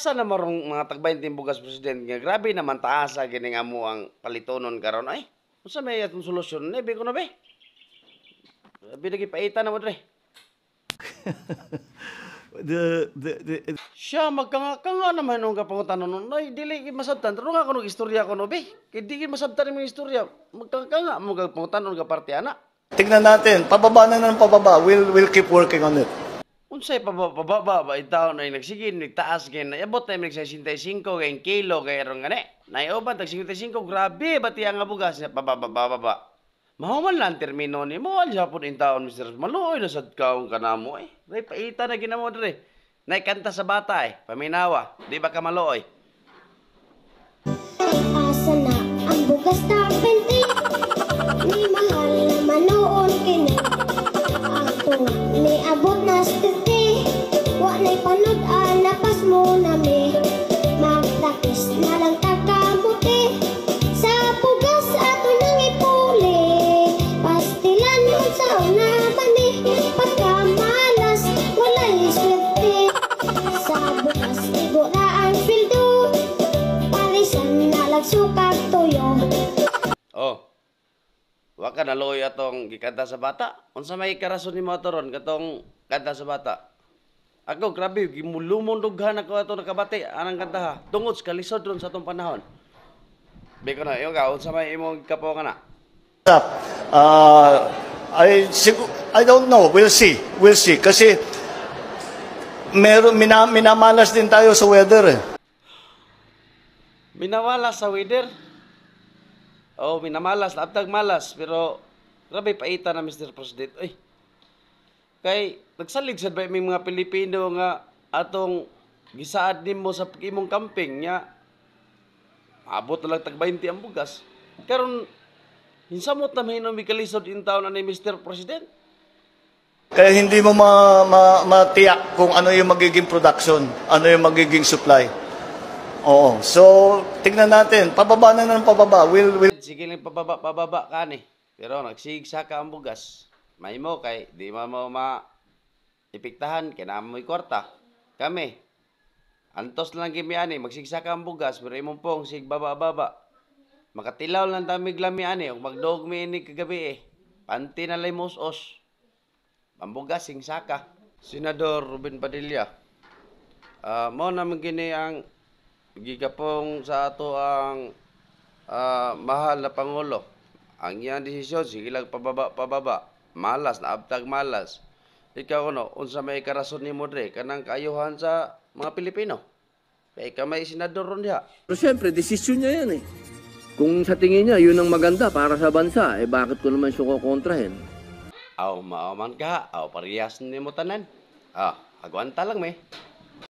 asa na marong mga tag-20 bugas president nga grabe naman taasa gini nga mo ang palitonon karon ay. Unsa may atong solusyon ni ko na be? Binagi paita na mo dre. Siya magkanga naman nung kapangutanon nun. Ay, dili masabtan. Pero nga ako istorya ko no, be. Kaya di masabtan yung istorya. Magkanga mo kapangutanon ka parte, anak. Tingnan natin. Pababa na ng pababa. We'll keep working on it. Unsay pababa ba itaon ay nagsigin, nagtaas kay naabot na nag-65 kay kilo kay ron gani. Naioban tag 55 grabe bati ang bugas niya pababa. Mahuman lang termino ni mo al Japon in taon Mr. Maluoy na sad kaong kanamo eh. Ray paita na ginamo dire. Nay kanta sa bata eh, paminawa. Di ba ka maluoy? Asa na ang bugas ta 20 ni mahal na manoon kini. Ako ni abot na stete. Wa nay panud napas mo na me. Magtakis na lang tagkamuti. Sa bugas ato nang ipuli. Pastilan nun sa una mani. Pagkamalas walay swerte. Sa bugas igo na ang pildo. Parisan na lang sukag tuyo. Oh. Wa ka naloy atong gikanta sa bata. Unsa may karason nimo atoron katong kanta sa bata? Ako grabe gimulumon dughan ako ato nakabati anang kanta ha. Tungod sa kalisod ron sa atong panahon. Biko na yung ka unsa may imong kapo kana? I don't know. We'll see. Kasi minamalas din tayo sa weather eh. Minawala sa weather. Oh, minamalas, naabtag malas, pero grabe paita na Mr. President. Ay. Kay nagsalig sad ba may mga Pilipino nga atong gisaad nimo sa imong camping nya. Abot na lang tag 20 ang bugas. Karon hinsamot na mahinom mikalisod in taon ani Mr. President. Kaya hindi mo matiyak kung ano yung magiging production, ano yung magiging supply. Oo. So, tignan natin. Pababa na ng pababa. Sige lang pababa ka ni. Pero nagsigsa ka ang bugas. May mo kay di mo ipiktahan kay na mo kwarta. Kami. Antos lang kimi ani magsigsa ka ang bugas pero imong pong sig baba. Makatilaw lang tamig lami ani ug magdog mi ini kagabi eh. Panti na limos-os. Ang bugas sing saka. Senador Ruben Padilla. Mo na gini ang gigapong sa ato ang mahal na Pangulo. Ang iyang desisyon, sige lang pababa. Malas, naabtag malas. Ikaw unsa may karason ni Modre, kanang kaayuhan sa mga Pilipino. Kaya ka may senador ron diha. Pero siyempre, desisyon niya yan eh. Kung sa tingin niya, yun ang maganda para sa bansa, bakit ko naman siya kukontrahin? Maaman ka, parehas ni mo tanan. Agwanta lang may.